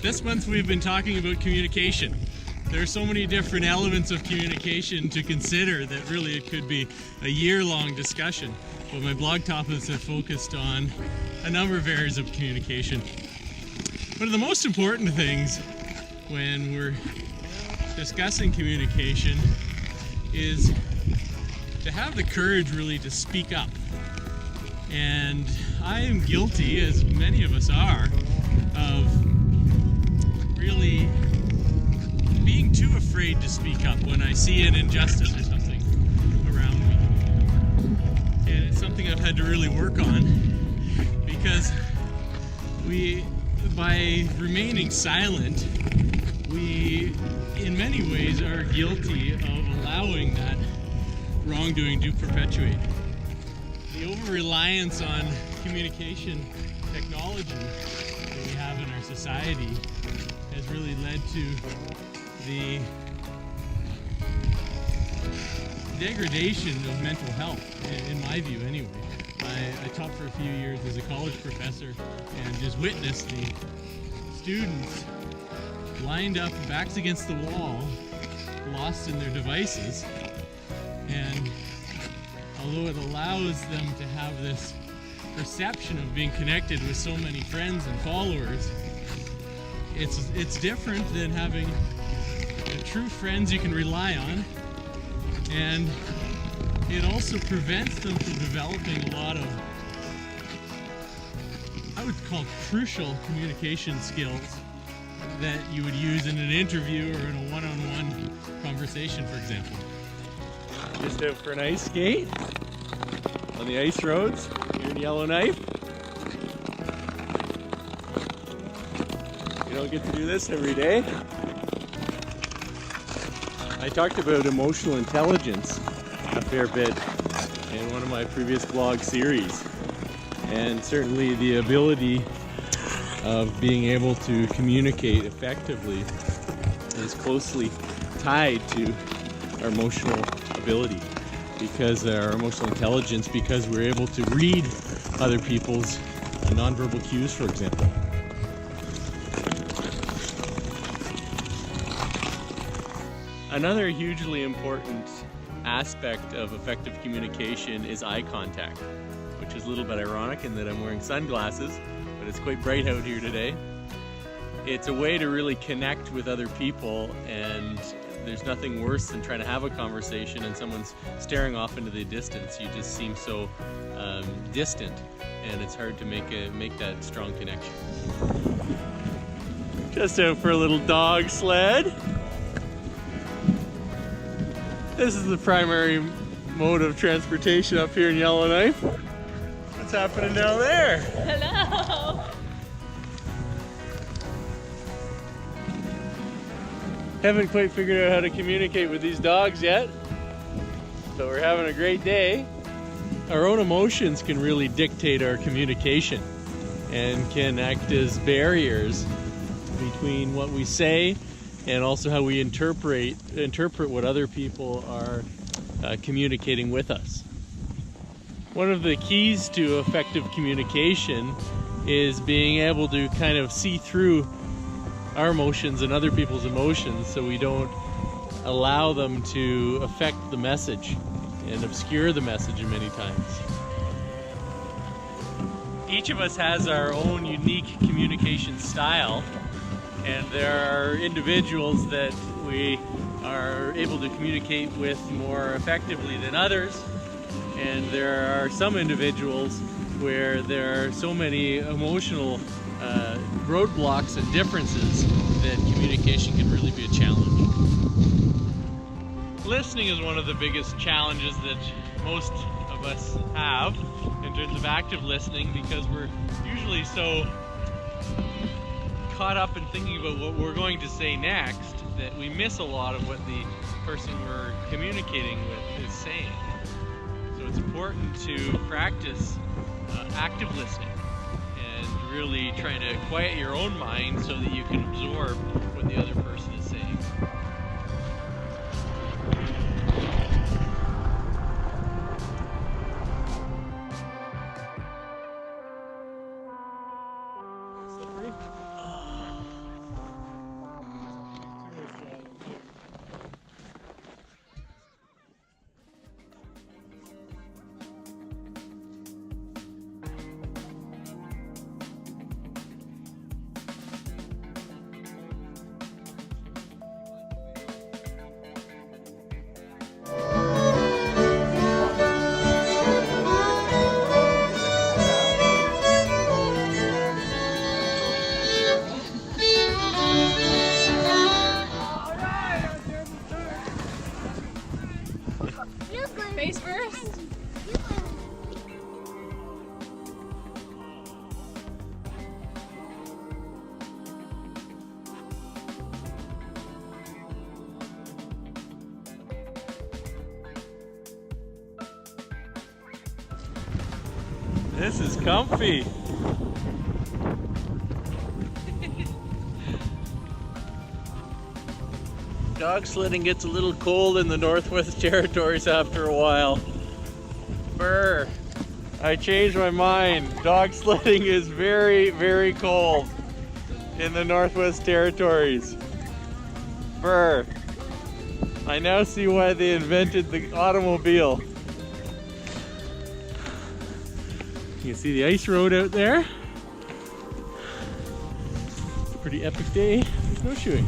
This month we've been talking about communication. There are so many different elements of communication to consider that really it could be a year-long discussion. But my blog topics have focused on a number of areas of communication. One of the most important things when we're discussing communication is to have the courage really to speak up. And I am guilty, as many of us are, of really being too afraid to speak up when I see an injustice or something around me. And it's something I've had to really work on, because by remaining silent, we in many ways are guilty of allowing that wrongdoing to perpetuate. The over-reliance on communication technology that we have in our society has really led to the degradation of mental health, in my view anyway. I taught for a few years as a college professor and just witnessed the students lined up, backs against the wall, lost in their devices. And although it allows them to have this perception of being connected with so many friends and followers, it's different than having true friends you can rely on, and it also prevents them from developing a lot of, I would call, crucial communication skills that you would use in an interview or in a one-on-one conversation, for example. Just out for an ice skate on the ice roads here in Yellowknife. You don't get to do this every day. I talked about emotional intelligence a fair bit in one of my previous blog series, and certainly the ability of being able to communicate effectively is closely tied to our emotional ability, because our emotional intelligence, because we're able to read other people's nonverbal cues, for example. Another hugely important aspect of effective communication is eye contact, which is a little bit ironic in that I'm wearing sunglasses, but it's quite bright out here today. It's a way to really connect with other people, and there's nothing worse than trying to have a conversation and someone's staring off into the distance. You just seem so distant, and it's hard to make that strong connection. Just out for a little dog sled. This is the primary mode of transportation up here in Yellowknife. What's happening down there? Hello! Haven't quite figured out how to communicate with these dogs yet, but we're having a great day. Our own emotions can really dictate our communication and can act as barriers between what we say and also how we interpret what other people are communicating with us. One of the keys to effective communication is being able to kind of see through our emotions and other people's emotions, so we don't allow them to affect the message and obscure the message many times. Each of us has our own unique communication style, and there are individuals that we are able to communicate with more effectively than others, and there are some individuals where there are so many emotional roadblocks and differences that communication can really be a challenge. Listening is one of the biggest challenges that most of us have in terms of active listening, because we're usually so caught up in thinking about what we're going to say next that we miss a lot of what the person we're communicating with is saying. So it's important to practice active listening and really trying to quiet your own mind so that you can absorb what the other person is saying. This is comfy. Dog sledding gets a little cold in the Northwest Territories after a while. Brr. I changed my mind. Dog sledding is very, very cold in the Northwest Territories. Brr. I now see why they invented the automobile. You can see the ice road out there. Pretty epic day snowshoeing.